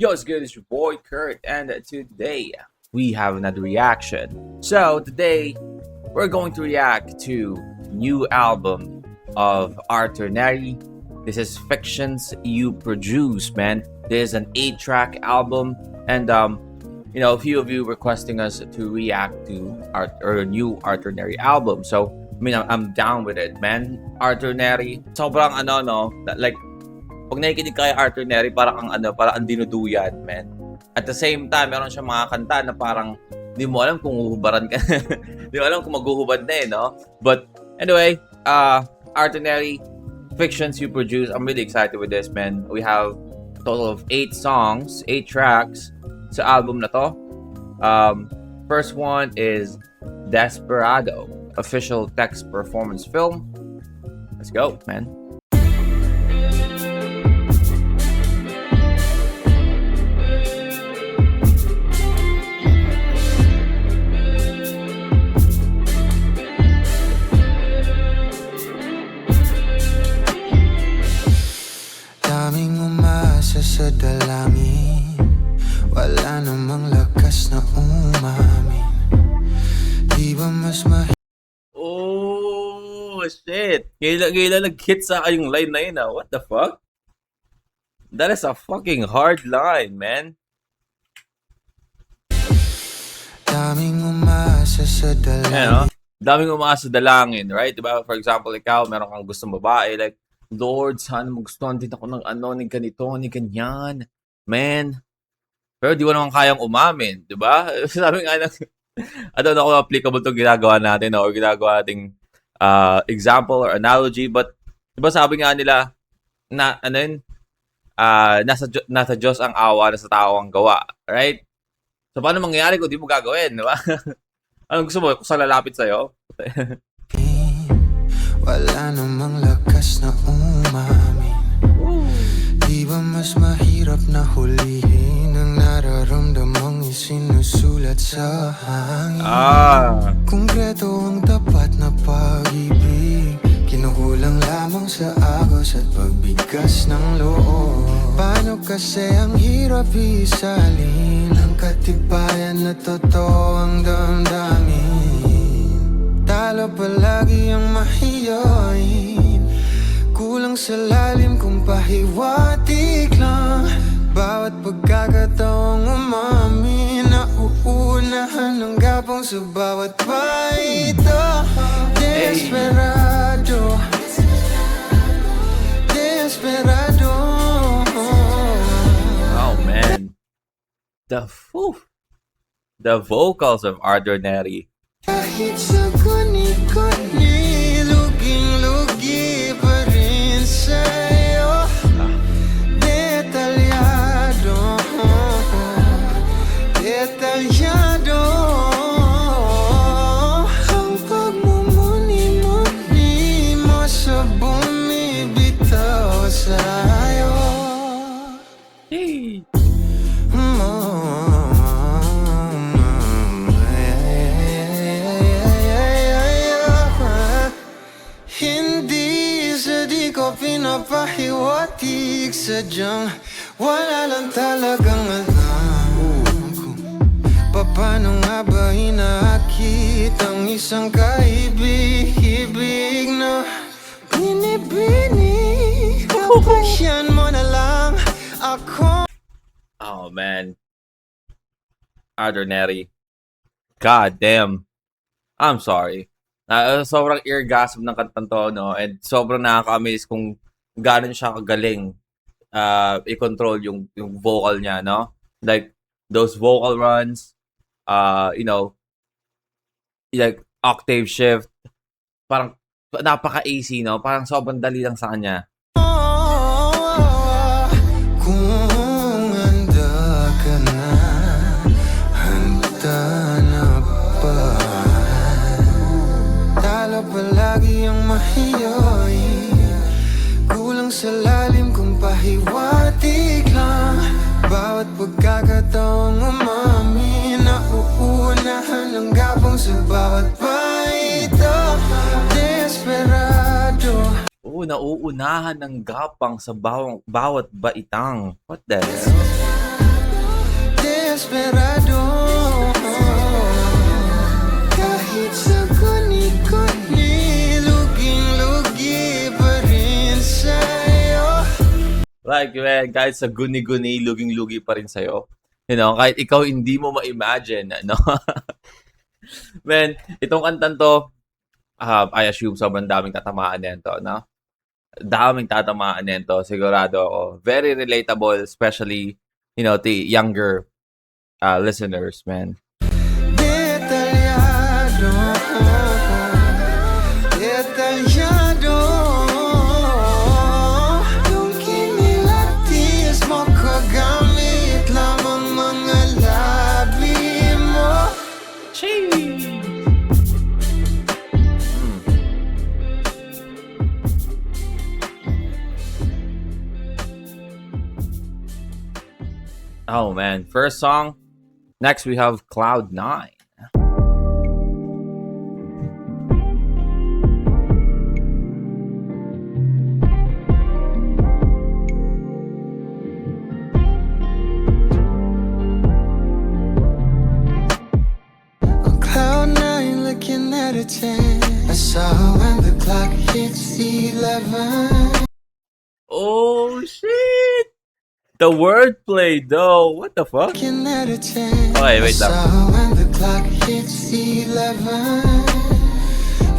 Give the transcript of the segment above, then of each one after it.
Yo, it's good. It's your boy Kurt, and today we have another reaction. So today we're going to react to new album of Arthur Neri. This is Fictions You Produce, man. This is an 8-track album, and a few of you requesting us to react to our new Arthur Neri album. So I'm down with it, man. Arthur Neri, sobrang like pag nakikinig kay Arthur Neri, parang ang dinuduyan, man. At the same time, meron siyang mga kanta na parang di mo alam kung uhubaran ka. Di mo alam kung maghuhubad na no? But anyway, Arthur Neri, Fictions You Produce, I'm really excited with this, man. We have a total of 8 songs, 8 tracks sa album na to. First one is Desperado, official text performance film. Let's go, man. Daming umasa sa dalangin, wala namang lakas na umamin. Di ba mas Oh, shit. Kailan nag-hit sa akin yung line na yun, What the fuck? That is a fucking hard line, man. Daming umasa sa dalangin. Daming umasa sa dalangin, right? Diba? For example, ikaw, meron kang gustong babae, like, Lord, sana magustuhan din ako ng ni ganito, ni ganyan. Man. Pero di mo naman kayang umamin, di ba? Sabi nga lang, I don't know kung applicable itong ginagawa natin or ginagawa nating example or analogy, but di ba sabi nga nila, nasa Diyos ang awa, nasa tao ang gawa, right? So, paano mangyayari kung di mo gagawin, di ba? Anong gusto mo? Kung saan lalapit sa'yo? Wala namang lakas na umamin. Di ba mas mahirap na hulihin ang nararamdamang isinusulat sa hangin? Konkreto ang tapat na pag-ibig, kinukulang lamang sa agos at pagbigkas ng loob. Paano kasi ang hirap isalin ang katibayan na totoo ang damdamin? Talo palagi ang mahiyain, kulang sa lalim kung pahiwatig lang. Bawat pagkakataong umamin, nauunahan ng gapong sa bawat paito. Desperado, desperado. Oh man, the vocals of Arthur Neri. Kahit sa guni-guni, luging-lugi pa rin sa'yo. Detalyado, detalyado. Ang pagmumuni-muni mo sa bumibitaw sa'yo. Hey. Pinapahiwatig sadyang wala lang talagang alam kung paano nga ba hinakit ang isang kaibig-ibig na binibini. Kapasyan mo na lang ako. Oh man, Arthur Neri, god damn, I'm sorry. Sobrang eargasm ng kantang to, no? And sobrang nakaka-amaze kung gano'n siya kagaling i-control yung vocal niya, no? Like, those vocal runs, like, octave shift, parang napaka-easy, no? Parang sobrang dali lang sa kanya. Kung handa ka na, handa na ba? Talo palagi ang mahiyain, kulang sa lalim kung pahiwatig lang. Bawat pagkakataong umamin, nauunahan ang gapong sa bawat paito. Desperado. Nauunahan ng gapang sa bawat baitang. What the hell? Like, man, kahit sa guni-guni, luging-lugi pa rin sa'yo. You know, kahit ikaw hindi mo ma-imagine, ano? Man, itong kantan to, I assume sobrang daming tatamaan nito, no? Daming tatamaan nito, sigurado ako. Very relatable, especially, you know, the younger listeners, man. Detallado, detallado. Yung kinilatis mo, kagamit lamang mga labi mo. Oh man, first song. Next we have Cloud9. On Cloud9, looking at a 10. I saw when the clock hits 11. Oh shit! The wordplay though. What the fuck? Looking at a 10. Okay, wait I lang. saw when the clock hits 11.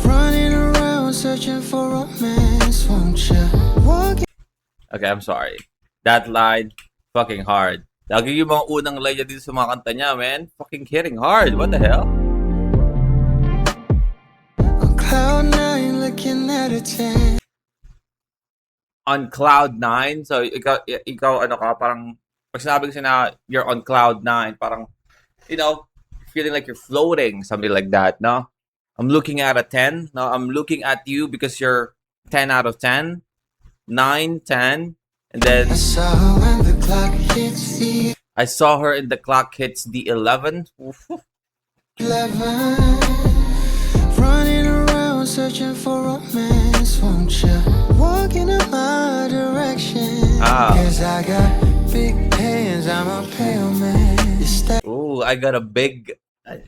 Running around searching for romance, won't you? Walking. Okay, I'm sorry. That line, fucking hard. Lagi yung mga unang line niya dito sa mga kanta niya, man. Fucking hitting hard. What the hell? On Cloud9, looking at a 10. On Cloud9, so ikaw ano ka, parang, pag sinabi kasi na you're on Cloud9, parang, you know, feeling like you're floating, something like that, no? I'm looking at a 10, no? I'm looking at you because you're 10 out of 10, 9, 10, and then I saw when the clock hits the I saw her in the clock hits the 11. 11. Running around searching for romance, won't you? Walking in my direction. Ah. Cause I got big hands, I'm a pale man. It's that Oh, I got a big...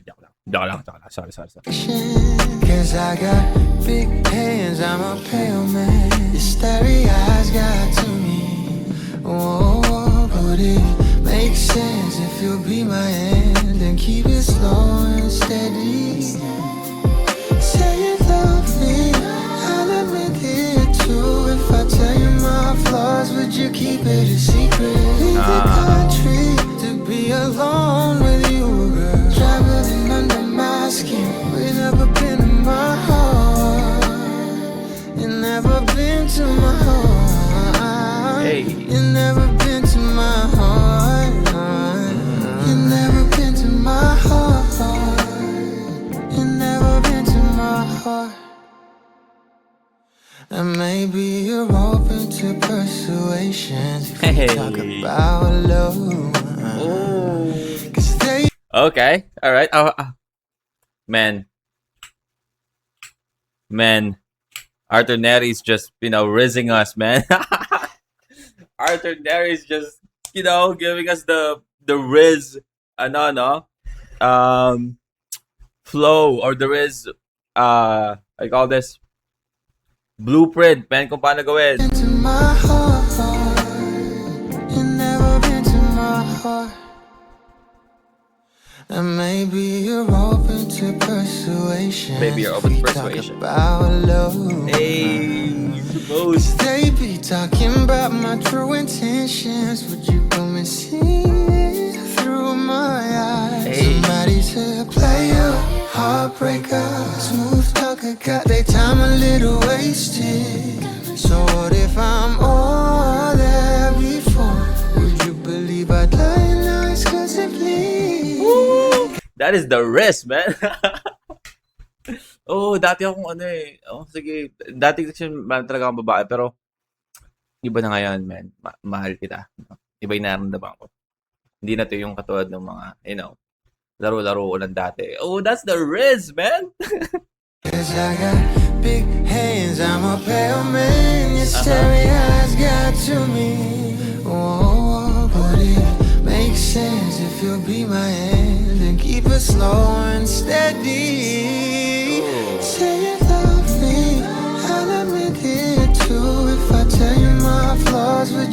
Joke lang. Sorry. Cause I got big hands, I'm a pale man. Your starry eyes got to me. Oh, but it makes sense if you'll be my hand and keep it slow and steady. Say you love me, I'll admit it too. If I tell you my flaws, would you keep it a secret? Leave the country to be alone with you, girl. Traveling under my skin, we never been in my heart. You never been to my heart. Hey. You never been to my heart. You never been to my heart. You never been to my heart. And maybe you're open to persuasions if we talk Hey. about love. Oh. 'Cause they Okay, alright. Man. Arthur Neri's just, you know, rizzing us, man. Arthur Neri's just, you know, giving us the riz, flow, or the riz, I call this, blueprint, man, kung paano gawin. been to my heart. You never been to my heart. And maybe you're open to persuasion. Maybe you're open to if we persuasion. Talk about love. Hey, suppose. They be talking about my true intentions. Would you come and see through my eyes? Hey. Somebody to play a heartbreaker. Smooth talker, got their time a little wasted. So what if I'm all there before? Would you believe I'd lie now exclusively? That is the risk, man. Oh, dati akong sige. Dati kasi talaga akong babae, pero iba na ngayon, man. Mahal kita. Iba yung nararamdaman ko. Hindi na to yung katulad ng mga, you know, laro-laro ko lang dati. Oh, that's the risk, man. Cause I got big hands, I'm a pale man. Your starry eyes got to me. Oh, but it makes sense if you'll be my hand and keep it slow and steady. Say you love me, I'll admit it too. If I tell you my flaws, would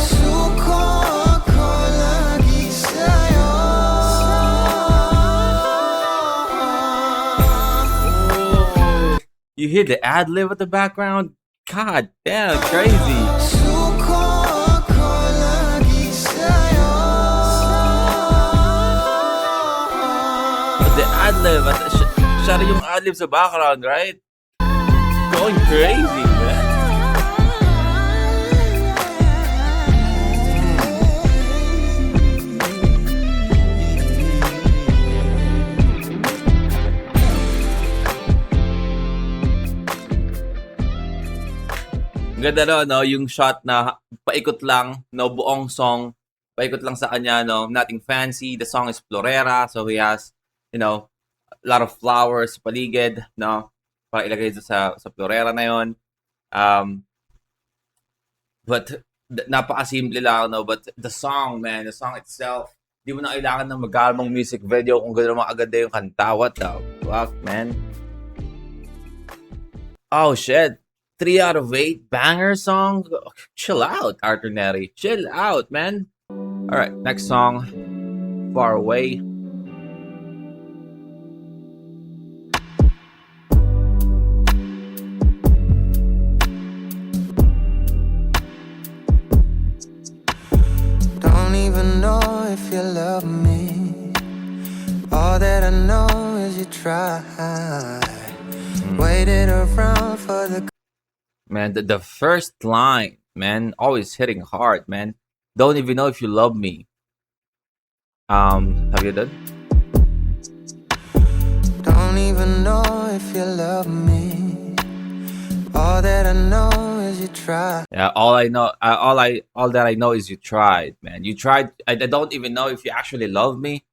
suko ako lagi sa'yo. You hear the ad lib at the background? God damn, crazy. Suko ako lagi sa'yo. The ad lib, siya rin yung ad lib sa background, right? Going crazy, man. Ganda no, yung shot na paikot lang, no, buong song, paikot lang sa kanya, no, nothing fancy. The song is Florera, so he has, a lot of flowers sa paligid, no, para ilagay sa Florera na yon. But napakasimple lang, no, but the song, man, the song itself, di mo na kailangan ng magalmang music video kung gano'n makaganda yung kanta. What the fuck, man? Oh, shit. 3 out of 8 banger song. Chill out, Arthur Neri. Chill out, man. All right, next song, Far Away. Don't even know if you love me. All that I know is you tried. Waited around for the Man, the first line, man, always hitting hard, man. Don't even know if you love me. Have you done? Don't even know if you love me. All that I know is you tried. Yeah, all that I know is you tried, man. You tried. I don't even know if you actually love me.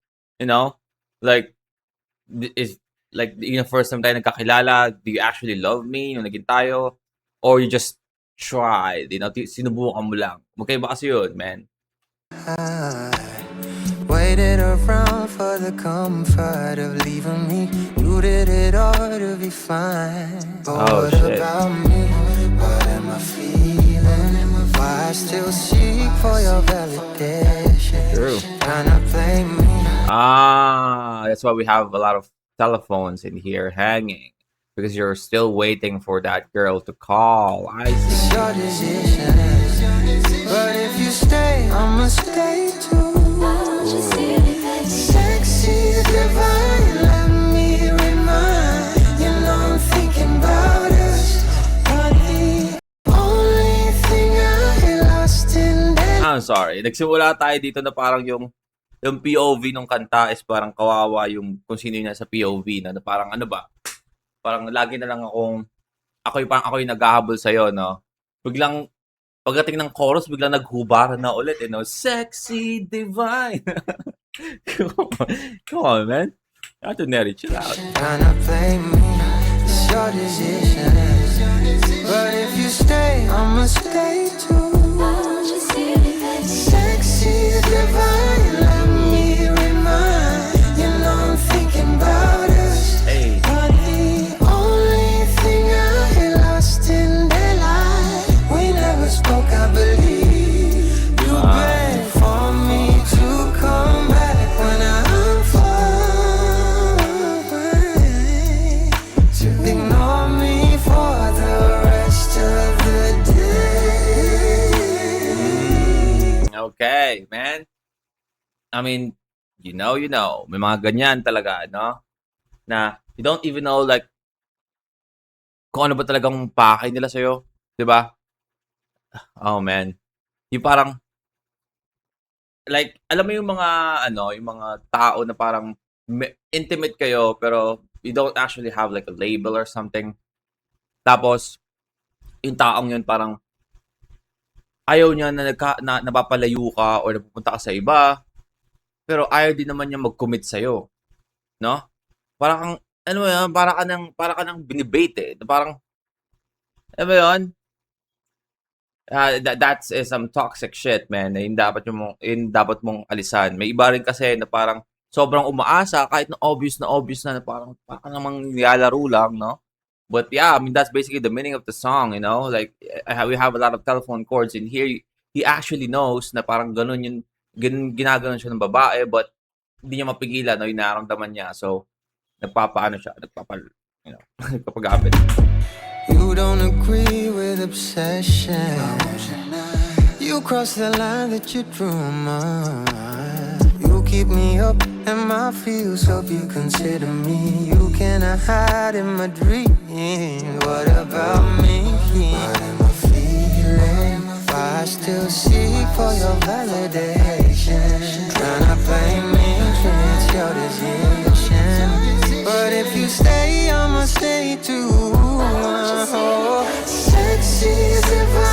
Like is like first time tayo nagkakilala. Do you actually love me? Yung naging tayo, or you just tried? Sinubukan mo lang. Magkaiba kasi yun, man. I waited around for the comfort of leaving me. You did it all to be fine. But Oh, what shit. about me? What am I feeling? Why I still seek for your validation? True. Trying to play me. That's why we have a lot of telephones in here hanging, because you're still waiting for that girl to call. I It's see. your decision. But if you stay, I'ma stay too. Sexy, divine, let me remind you know I'm thinking about us. But the only thing I lost in that. I'm sorry. Nagsimula tayo dito na parang yung POV ng kanta is parang kawawa yung kung sino yung nasa POV na parang ano ba? Parang lagi na lang ako yung naghahabol sa iyo, no? Biglang pagdating ng chorus, biglang naghubaran na ulit, Sexy divine. Come on, man. Arthur Neri, chill out. Trying to play me, it's your decision. But if you stay, I'ma stay too. Sexy, divine, let me remind you know I'm thinking about us. Hey. But the only thing I lost in their life, we never spoke, I believe. You begged for me to come back when I'm far away. To ignore me for the rest of the day. Okay, man. I mean, you know. May mga ganyan talaga, no? Na you don't even know, like, kung ano ba talagang pakay nila sa'yo. Diba? Oh, man. Yung parang, like, alam mo yung mga, yung mga tao na parang intimate kayo, pero you don't actually have, like, a label or something. Tapos, yung taong yun parang, ayaw niya na napapalayo ka or napupunta ka sa iba, pero ayaw din naman niya mag-commit sa'yo. No? Parang kang, para ka nang binibait Parang, alam mo yun? That's some toxic shit, man. Yun dapat mong alisan. May iba rin kasi na parang sobrang umaasa kahit na obvious na parang namang nilalaro lang, no? But yeah, I mean, that's basically the meaning of the song, Like, we have a lot of telephone chords in here. He actually knows na parang ganun ginaganon siya ng babae, but hindi niya mapigilan, no? Yung nararamdaman niya. So, nagpapagapit. You don't agree with obsession. You cross the line that you drew mine. You keep me up and my feels, hope you consider me. You cannot hide in my dreams. What about me? What am I feeling? Why I still seek for your validation? Tryna play me, it's your decision. But if you stay, I'ma stay too. Oh, sexy divine.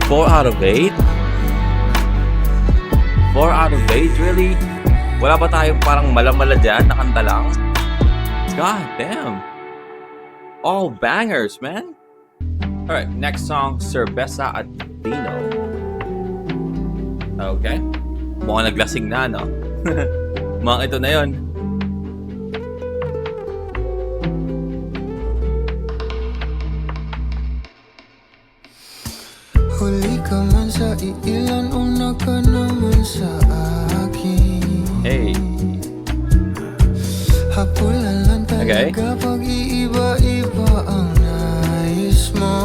4 out of 8? 4 out of 8? Really? Wala ba tayong parang malamala dyan na kanta lang? God damn. All bangers, man. Alright, next song, Cerveza at Vino. Okay. Mukhang naglasing na, no? Mga ito na yun. Huli ka man sa iilan, una ka naman sa akin. Hey. Hapulan lang Okay. talaga pag iiba-iba ang nais mo.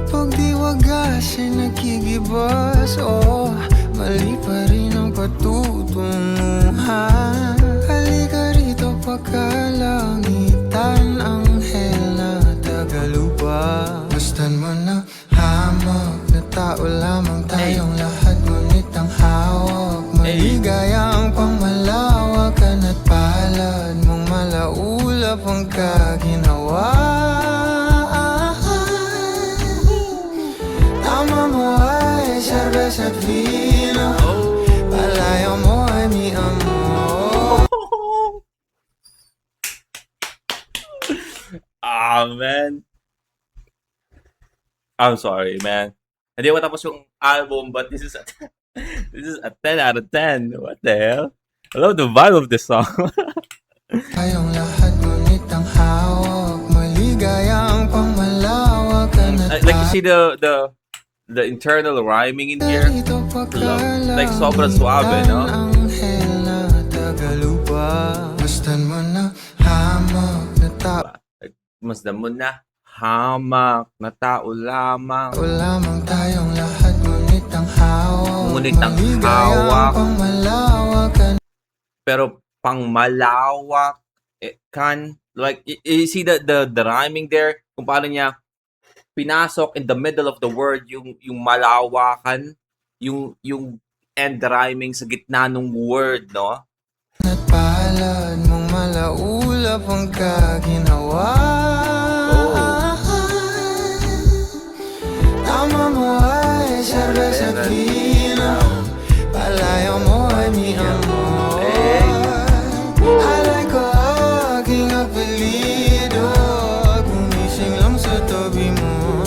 Pag di wagas ay nakikibas, oh, mali pa rin ang patutunguhan. Halika rito pagkalangitan, anghel na tagalupa. Gustan mo na hamog na tao lamang tayong lahat, ngunit ang hawak maligaya ang pangmalawak at palad mong malaulap ang kaginawa. Tama mo ay cerveza at vino, palayo mo ay mi amor. Ah, man. I'm sorry, man. Hindi ko tapos yung album, but this is a this is a 10 out of 10. What the hell? I love the vibe of this song. Tayong lahat ngunit ang hawak maligaya ang pangmalawak at Like you see the internal rhyming in here. Like sobrang suave, no? Anghel na tagalupa. Gustan mo na hamog na tao Masdan mo na hamak na tao lamang. lamang tayong lahat, ngunit ang hawak Ngunit ang maligaya hawak. ang pangmalawak Pero pang malawak, kan, like you see the rhyming there, kung paano niya pinasok in the middle of the word yung malawakan, yung end rhyming sa gitna ng word, no? at palad mong malaulap ang kaginawa. Tama mo ay cerveza at vino, palayo mo ay mi amor. Alay ko aking apelido, gumising lang sa tabi mo.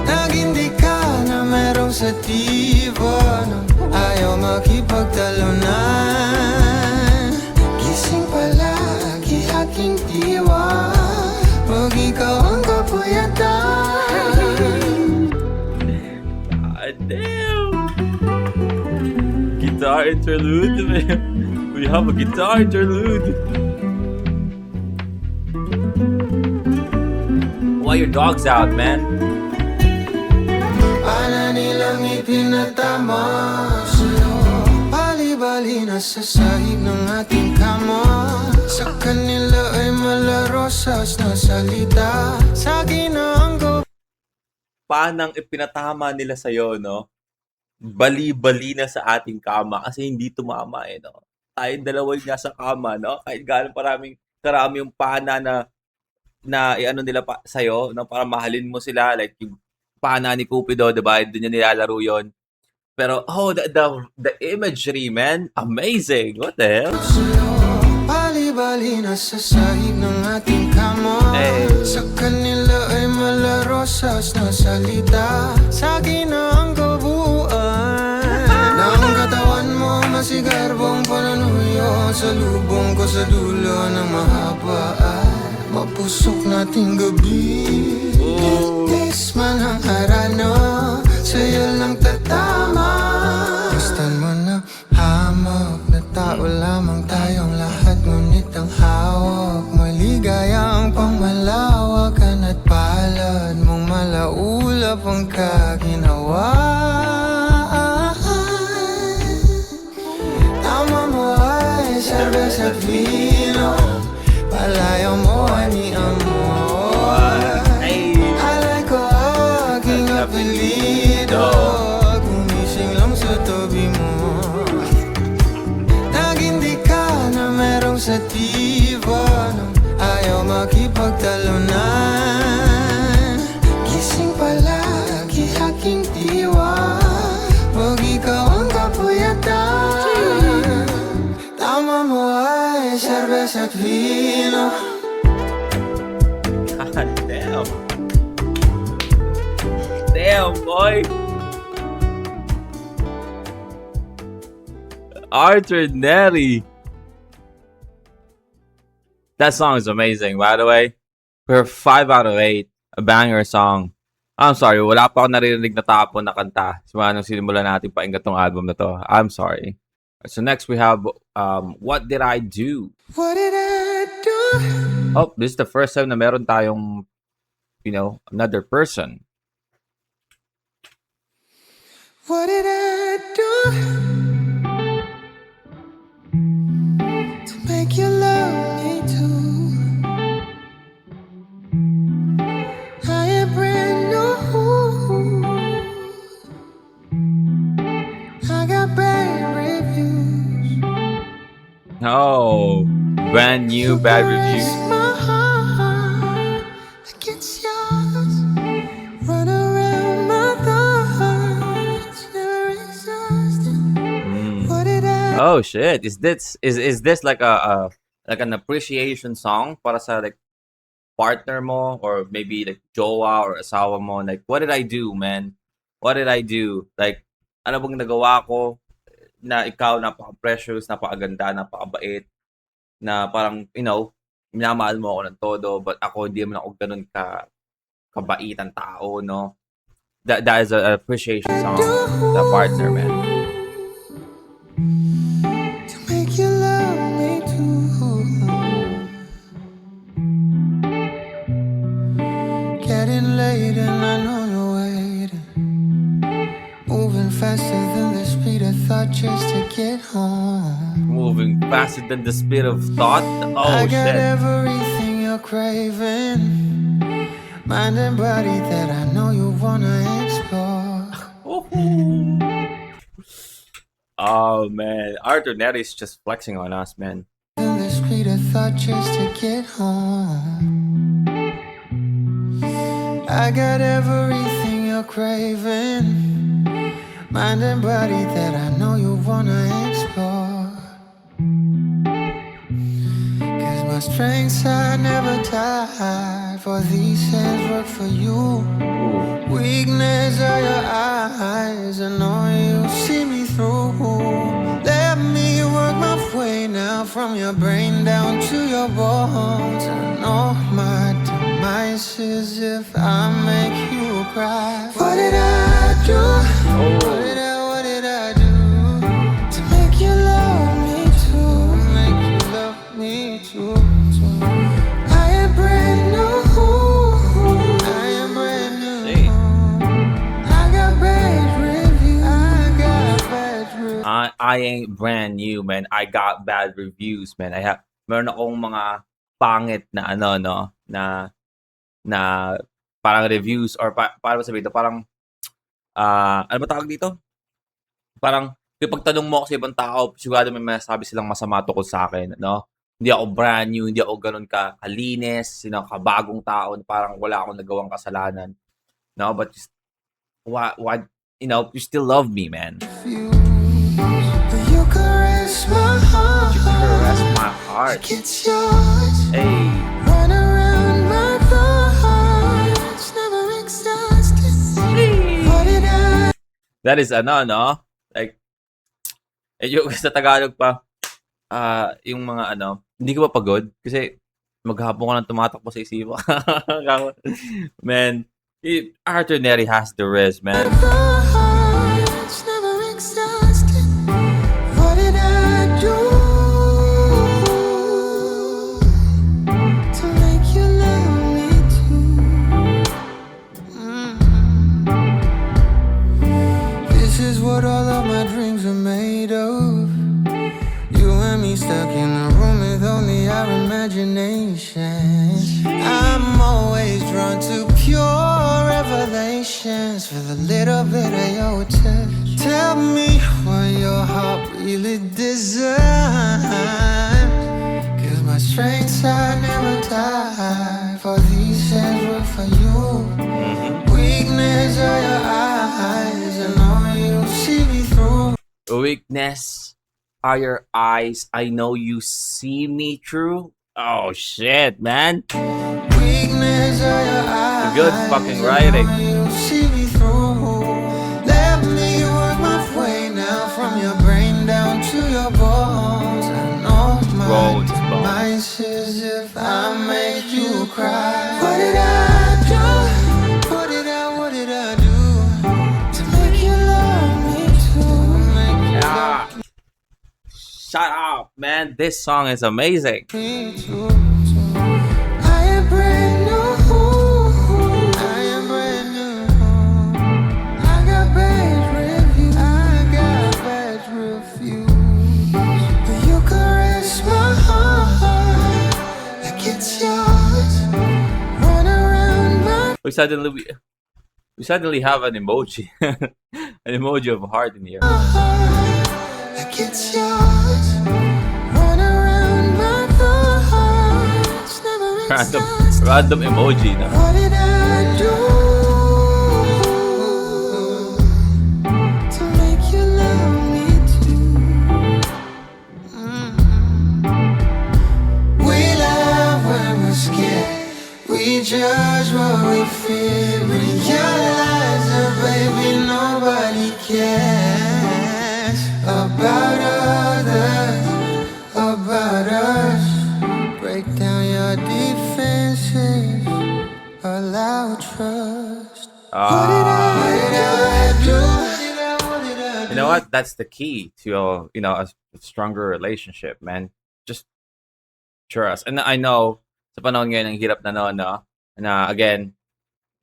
Nagindi ka na merong sativa, ayaw makipagtalunan. Gising palagi aking diwa, pag ikaw ang kapuyatan. God damn! Guitar interlude, man. We have a guitar interlude. Why your dog's out, man? Paano nilang ipinatama sa'yo? Bali-bali na sa sahig ng ating kama. Sa kanila ay malarosas na salita, sa akin na ang Paanang ipinatama nila sa'yo, no? Bali-bali na sa ating kama kasi hindi tumama, no? Tayong dalawa yung nasa kama, no? Kahit gaano karami yung pana na iano nila pa sa'yo, no? Para mahalin mo sila, like yung pana ni Cupido, diba? Doon niya nilalaro yon. Pero, the imagery, man, amazing! What the hell? bali-bali na sa sahig ng ating kama. Sa kanila ay malarosas na salita, sa akin na ang kabuuan. Ang katawan mo masigarbong pananuyo, sa lubong ko sa dulo ng mahabaan. Mapusok nating gabi, itis man ang harana, sa'yo lang tatama. Gustan mo na hamog na tao lamang tayong lahat, ngunit ang hawak maligaya ang pangmalawakan at palad mong malaulap ang kaginawa. Tama mo ay cerveza at vino, palayo mo ay mi amor. Alay ko aking apelido, Damn, boy. Arthur Neri. That song is amazing, by the way. For 5 out of 8. A banger song. I'm sorry, wala pa ako naririnig na tapon na kanta. Simula nung sinimula natin painggat tong album na to. I'm sorry. So next we have What Did I Do? What did I do? Oh, this is the first time na meron tayong, another person. What did I do to make you love me too? I am brand new. I got bad reviews. Oh, brand new bad reviews. My heart against yours. Run around my thoughts. Never exhausted. What did I Oh shit! Is this like like an appreciation song para sa like partner mo or maybe like jowa or asawa mo? Like, what did I do, man? What did I do? Like, ano bang nagawa ko na ikaw napaka-precious, napakaganda, napakabait, na parang, minamahal mo ako ng todo, but ako hindi naman ako ganun kabaitan tao, no? That is an appreciation song sa partner, man. to make you love me too? Getting late and I know you're waiting. Moving faster than the speed of thought just to get home. Moving faster than the speed of thought. Oh I got shit! everything you're craving. Mind and body that I know you wanna explore. Oh man, Arthur Neri is just flexing on us, man. Than the speed of thought just to get home. I got everything you're craving. Mind and body that I know you wanna explore. Cause my strengths are never tied. For these hands work for you. Weakness are your eyes. I know you see me through. Let me work my way now from your brain down to your bones. I know my demise is if I make you cry. What did I do? What did I do to make you love me too? Make you love me too. I am brand new. I am brand new. Hey. I got bad reviews. I ain't brand new, man. I got bad reviews, man. Meron akong mga pangit na no, na parang reviews or paano sabihin ito, parang ano ba tawag dito? Parang kapag tanong mo ako sa ibang tao, sigurado may masasabi silang masama tungkol sa akin, no? Hindi ako brand new, hindi ako ganun kalinis, kabagong tao, parang wala akong nagawang kasalanan. No, but just what you still love me, man. You caress my heart. You caress my heart. It's yours. Hey. Run around my thoughts. Never exhausted. What did I That is no? Like, yung sa Tagalog pa, yung mga hindi ka ba pagod? Kasi maghapon ka nang tumatakbo sa isipan. Man, Arthur Neri has the riz, man. thoughts never exhausted? What did I do to make you love me too? This is what all of my dreams are made of. You and me stuck in a room with only our imaginations. I'm always drawn to pure revelations for the little bit of your touch. Tell me what your heart really desires. Cause my strengths are never tied. For these hands work for you. Weakness are your eyes. I know you see me through. Weakness are your eyes. I know you see me through. Oh shit, man. Weakness are your eyes. Good fucking writing. I know you see me through. you cry? What did I do? What did I do to make you love me too? Yeah. Shut up, man. This song is amazing. Me too. I am brand new. I am brand new. I got bad reviews. I got bad reviews. But you caress my heart like it's yours. Run around my We suddenly have an emoji. An emoji of heart in here. heart like it's yours. Run around my thoughts. Never makes sense. Random emoji, no? What did I do to make you love me too? We laugh when we're scared. We judge what we feel. We realize that baby nobody cares about others, about us. Break down your defenses. Allow trust. What did I do? You know what? That's the key to a stronger relationship, man. Just trust. And I know sa panahon ngayon ang hirap na again,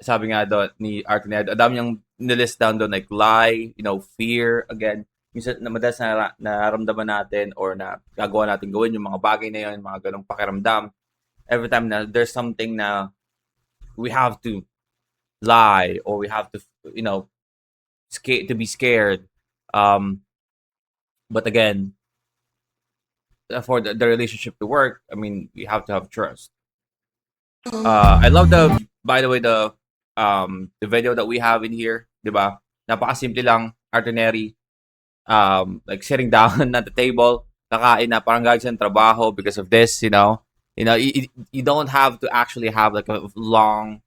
sabi nga doon ni Artined, ang dami niyang nilist down doon like lie, fear, again. Minsan madalas na nararamdaman natin or na gagawa natin gawin yung mga bagay na yun, mga ganong pakiramdam. Every time na there's something na we have to lie or we have to, to be scared. But again, for the relationship to work, I mean, we have to have trust. I love by the way, the video that we have in here, diba? Napakasimple lang, Artoneri, like sitting down at the table, kakain na, parang galing sa trabaho because of this, you don't have to actually have like a long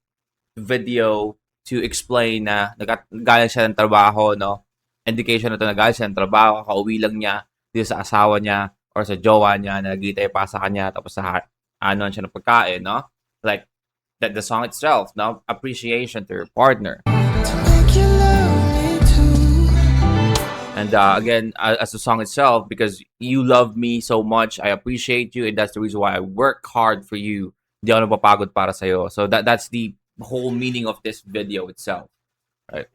video to explain na galing siya ng trabaho, no? Indication na to na galing siya ng trabaho, kakauwi lang niya dito sa asawa niya or sa jowa niya na nagitay pa sa kanya tapos sa siya ng pagkain, no? Like that the song itself, no? Appreciation to your partner. And again, as the song itself, because you love me so much, I appreciate you, and that's the reason why I work hard for you. Di ako napapagod para sa'yo. So that's the whole meaning of this video itself, right?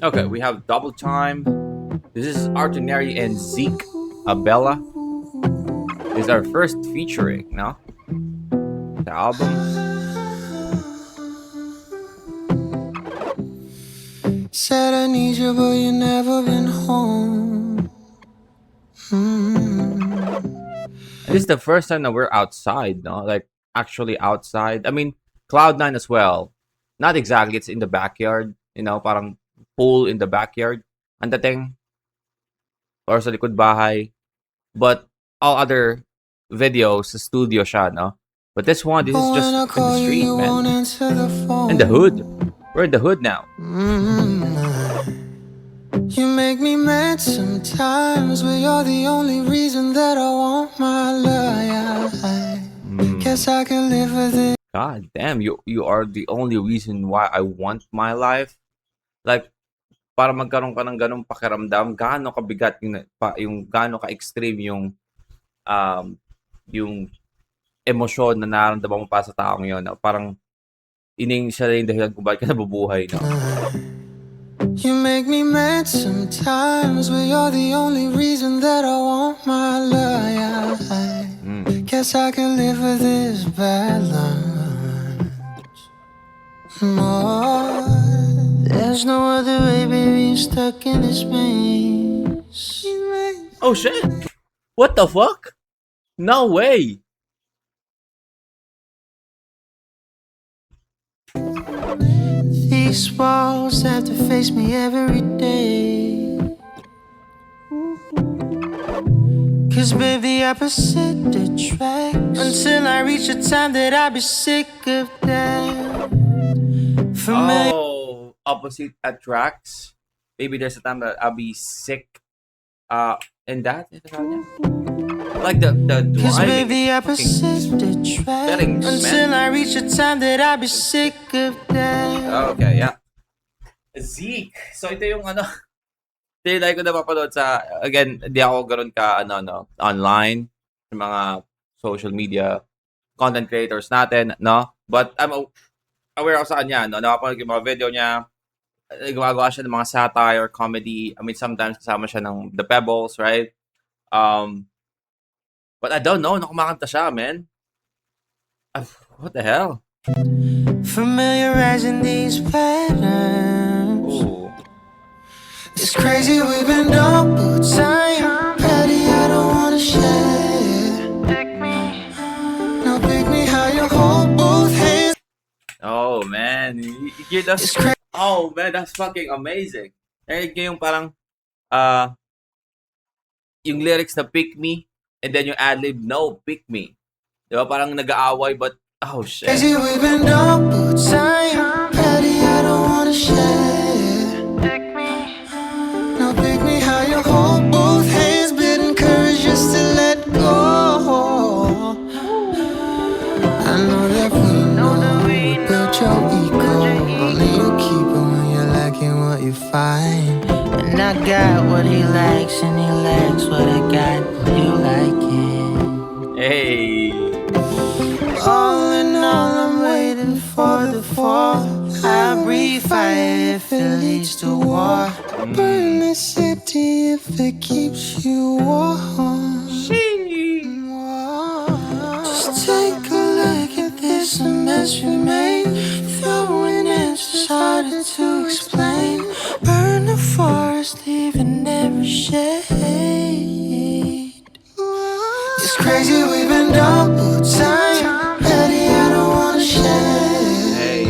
Okay, we have Double Time. This is Artoneri and Zeke Abella. This is our first featuring, no? The album. Said I need you, but you never been home. This is the first time that we're outside, no? Like actually outside. I mean, Cloud9 as well. Not exactly. It's in the backyard. Parang pool in the backyard. Ang dating. Or sa likod bahay. But all other videos, sa studio siya, no? But this one, this is just in the street, man. In the hood. We're in the hood now. You make me mad sometimes, but you're the only reason that I want my life. Guess I can live with it. God damn, you are the only reason why I want my life. Like, para magkaroon ka ng ganong pakiramdam, gaano kabigat yung gaano ka-extreme yung emosyon na nararamdaman mo pa sa taong yun. Parang siya yung dahilan kung bakit ka nabubuhay, no? You make me mad sometimes, but you're the only reason that I want my life. Guess I can live with this balance. More. There's no other way, baby, stuck in this maze. Oh shit! What the fuck? No way! These walls have to face me every day. Cause baby, I opposite attracts until I reach a time that I'll be sick of that. Familiar. Oh, opposite attracts. Maybe there's a time that I'll be sick. In that, like the Cause driving. baby, is I fucking opposite attracts settings, man. until I reach a time that I'll be sick of that. Okay, yeah. Zeke. So ito yung ano. Ito yung like ko napapanood sa, again, hindi ako ganoon ka, online, sa mga social media content creators natin, no? But I'm aware ako sa kanya, no? Napapanood ko yung mga video niya, gumagawa siya ng mga satire, comedy. I mean, sometimes kasama siya ng The Pebbles, right? But I don't know, kumakanta siya, man. What the hell? Familiarizing these patterns. Ooh. It's crazy, we've been double time. Patty, I don't wanna share. No, pick me how you hold both hands. Oh, man. You hear that? It's crazy. Oh, man, that's fucking amazing. Narinig niyo yung parang, yung lyrics na pick me, and then yung ad-lib, no, pick me. Di ba? Parang nag-aaway, but, oh, shit. Crazy, we've been double time. Patty, I don't wanna share. No, pick me how you hold both hands. Bit encouraged just to let go. I know that we built your ego. Only you keep it when you're lacking what you find. And I got what he likes, and he likes what I got. You like it. Hey. All in all, I'm waiting for the fall. I breathe fire if it leads to war. Burn the city if it keeps you warm. Just take a look at this mess we made. Throwing answers harder to explain. Burn the forest, leaving every shade. It's crazy, we've been double time. Patty, I don't wanna share. Hey.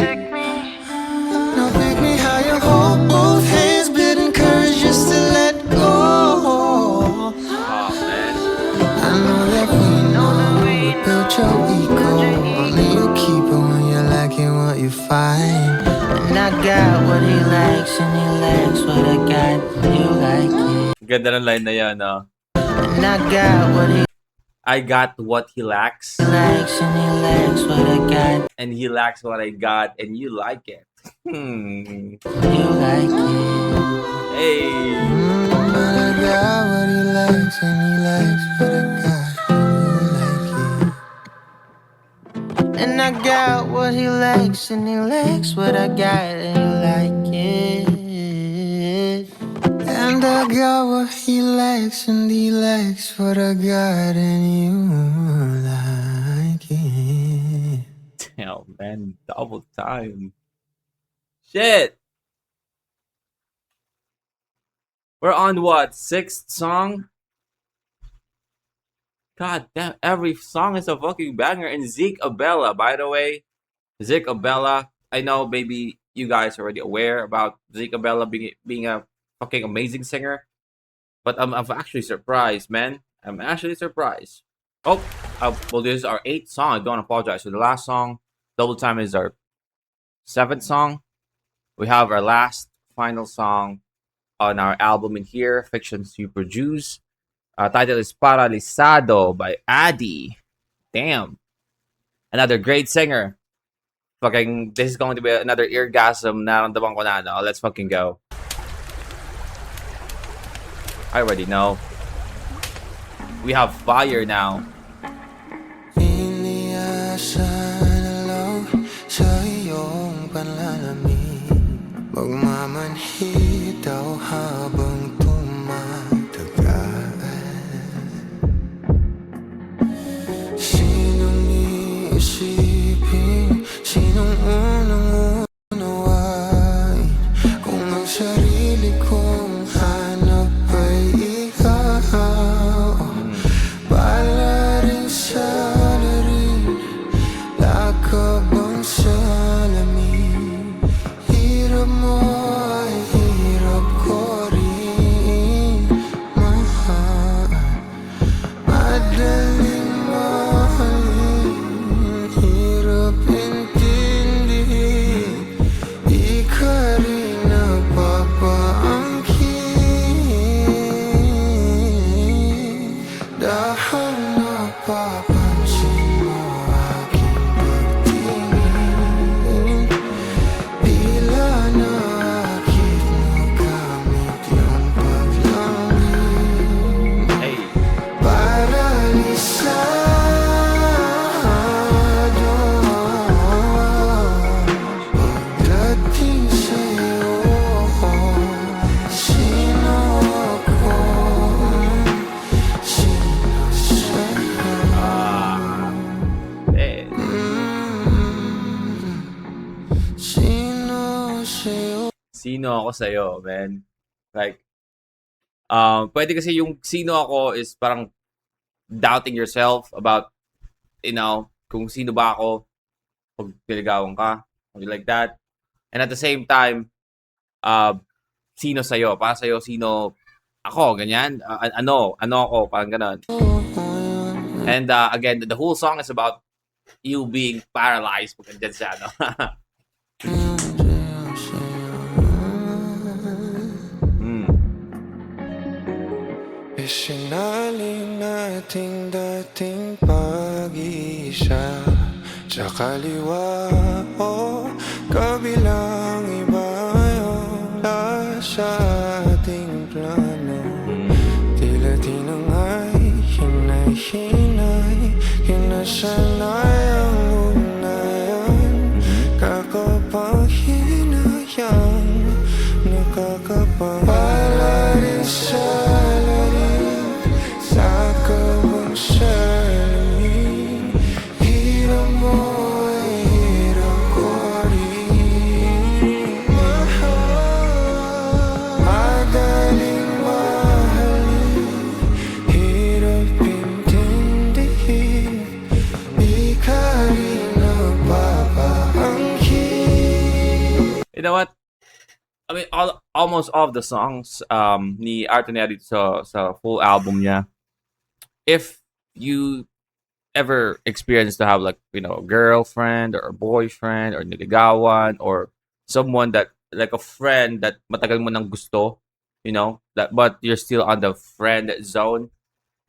No, pick me how you hold both hands. Bit encouraged just to let go. Oh, man. I know that we built your ego. Only you keep it when you're lacking what you find. And I got what he likes, and he likes what I got. You like it. Ganda ng line na yan, no? And I got what he I got what he lacks, likes, and he likes what I got. and he lacks what I got, and you like it. You like it. Hey. But I got what he likes, and he likes what I got. You like it. And I got what he likes, and he likes what I got, and you like it. And I got what he likes, and he likes what I got, and you like it. Damn, man. Double time. Shit. We're on what? 6th song? God damn, every song is a fucking banger. And Zeke Abella, by the way. Zeke Abella. I know maybe you guys are already aware about Zeke Abella being a fucking amazing singer. But I'm actually surprised, man. I'm actually surprised. Oh, well, this is our 8th song. I don't apologize. So the last song, Double Time, is our 7th song. We have our last final song on our album in here, Fiction Super Juice. Title is Paralizado by Addy. Damn. Another great singer. Fucking, this is going to be another eargasm na naramdaman ko na, no? Let's fucking go. I already know. We have fire now. Iniasa na lang sa iyong panlalamig. Magmamanhid daw habang tumatagal. Sinong iisipin? Sinong unang unawain? Kung ang sarili kong hanap ay ikaw. Pala rin sana rin, lakabang salamin. Hirap mo ay hirap ko rin, mahal. Sino ako sa'yo, man? Like, pwede kasi yung sino ako is parang doubting yourself about, kung sino ba ako pag niligawan ka. Something like that. And at the same time, sino sa'yo? Para sa'yo, sino ako? Ganyan? Ano ako? Parang ganon. And again, the whole song is about you being paralyzed pag andyan siya, no? Isinaling nating dating pag-iisa sa kaliwa o kabilang iba yung sa ating plano. Tila tinangay, hinay-hinay, hinasanay ang ugnayan. Kakapanghinayang nakakapangalarin sa kabang salamin. Hirap mo ay hirap ko rin. Madaling mahalin, hirap intindihin. Di ka rin nagpapaangkin. You know what? I mean, almost all of the songs ni Arthur Neri sa full album niya, if you ever experienced to have like, a girlfriend or a boyfriend or niligawan or someone that, like a friend that matagal mo nang gusto, that but you're still on the friend zone,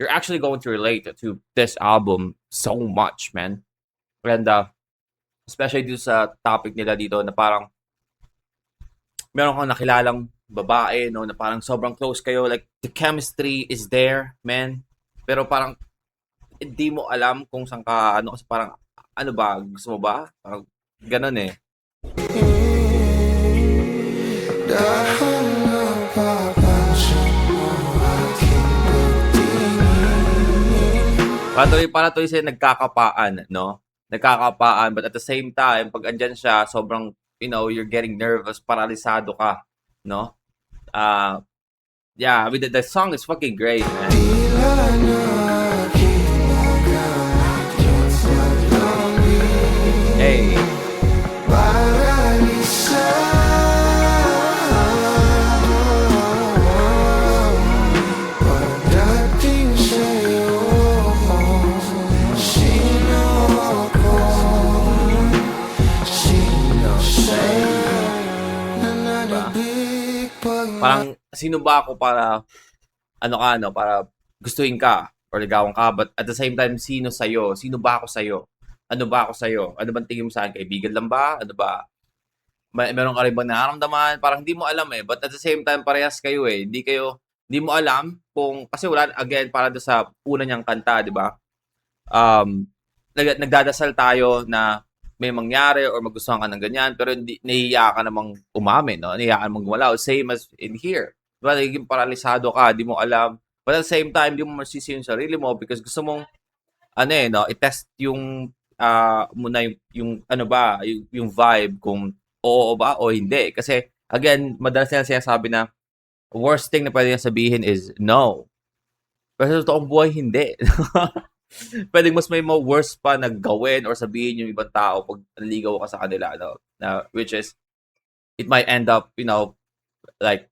you're actually going to relate to this album so much, man. And especially dito sa topic nila dito na parang meron kang nakilalang babae, no, na parang sobrang close kayo, like the chemistry is there, man. Pero parang hindi mo alam kung saan ka, kasi parang, ba, gusto mo ba? Parang ganun eh. Para tuloy siya nagkakapaan, no? Nagkakapaan, but at the same time, pag andyan siya, sobrang, you're getting nervous, paralisado ka, no? Yeah, I mean, the song is fucking great, man. Hey. Parang sino ba ako para para gustuhin ka or ligawan ka, but at the same time sino sa'yo? Sino ba ako sa'yo? Ano ba ako sa'yo? Ano bang tingin mo sa akin? Kaibigan lang ba? Ano ba? Meron ka rin bang nararamdaman? Parang hindi mo alam eh, but at the same time parehas kayo eh. Hindi mo alam kung kasi wala, again, para doon sa una niyang kanta, di ba? Nagdadasal tayo na may mangyari or magustuhan ka ng ganyan, pero nahihiya ka namang umamin, no? Nahihiya ka namang gumalaw. Same as in here. Diba? Nagiging paralisado ka, di mo alam. But at the same time, di mo masisi yung sarili mo because gusto mong, i-test yung, muna yung vibe kung oo ba o hindi. Kasi, again, madalas nila sinasabi na worst thing na pwede niya sabihin is no. Pero sa totoong buhay, hindi. Pwedeng mas may worse pa na gawin or sabihin yung ibang tao pag naligaw ka sa kanila, which is, it might end up, like,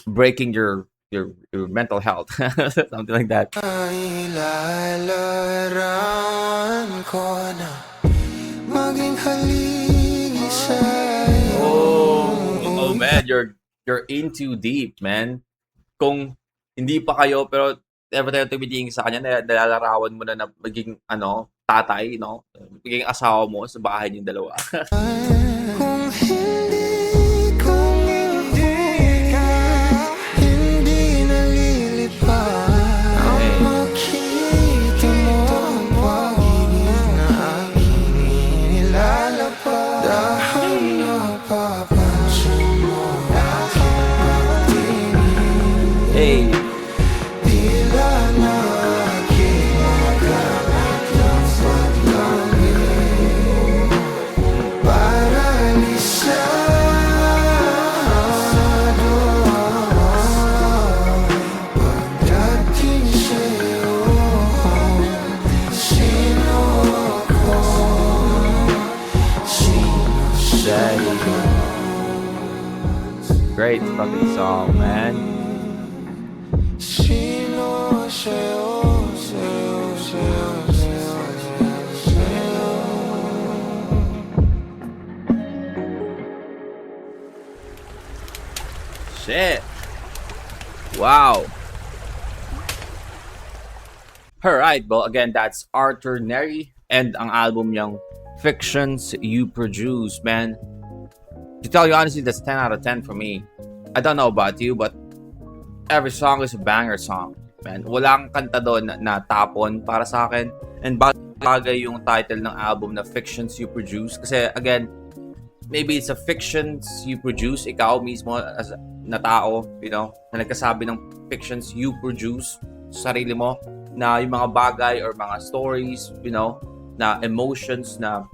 breaking your mental health. Something like that. Oh man, you're in too deep, man. Kung hindi pa kayo, pero every time tumitingin sa kanya, nalalarawan mo na maging, tatay, no? Maging asawa mo sa bahay niyong dalawa. Kung hindi ka, hindi nalilipad. Ang makita mo ang pagiging na aking inilalapad. Dahil napapansin mo aking pagtingin. Hey. Great fucking song, man. Shit. Wow. Alright, well, again, that's Arthur Neri and ang album niyang Fictions You Produce, man. To tell you honestly, that's 10 out of 10 for me. I don't know about you, but every song is a banger song, man. Walang kanta doon na tapon para sa akin. And bagay yung title ng album na Fictions You Produce. Kasi, again, maybe it's a fictions you produce, ikaw mismo as na tao, you know, na nagkasabi ng fictions you produce sa sarili mo, na yung mga bagay or mga stories, you know, na emotions na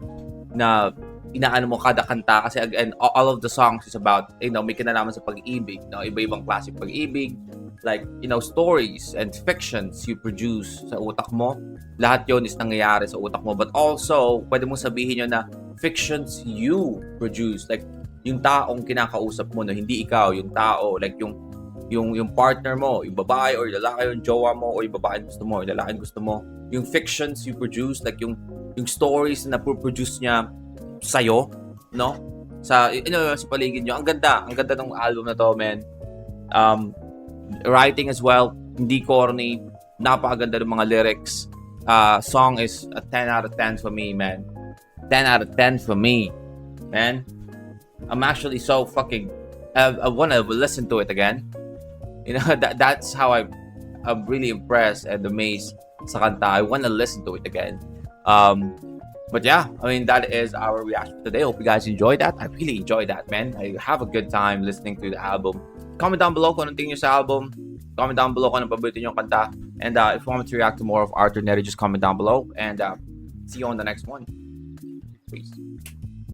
inaano mo kada kanta. Kasi again, all of the songs is about, you know, may kinalaman sa pag-ibig, no? Iba-ibang klase pag-ibig, like, you know, stories and fictions you produce sa utak mo. Lahat yon is nangyayari sa utak mo. But also, pwede mong sabihin yun na fictions you produce, like yung taong kinakausap mo, no, hindi ikaw, yung tao, like yung partner mo, yung babae or lalaki, yung jowa mo, o yung babae gusto mo, yung lalaki gusto mo, yung fictions you produce, like yung stories na produce niya sa'yo, no? Sa, you know, sa paligid nyo. Ang ganda ng album na to, man. Writing as well, hindi corny, napakaganda ng mga lyrics. Song is a 10 out of 10 for me, man. 10 out of 10 for me, man. I'm actually so fucking, I want to listen to it again. You know, that's how I'm really impressed and amazed sa kanta. I want to listen to it again. But yeah, I mean, that is our reaction today. Hope you guys enjoyed that. I really enjoyed that, man. I have a good time listening to the album. Comment down below kung anong tingin nyo sa album. Comment down below kung anong paborito nyo kanta. And if you want me to react to more of Arthur Neri, just comment down below. And see you on the next one. Peace.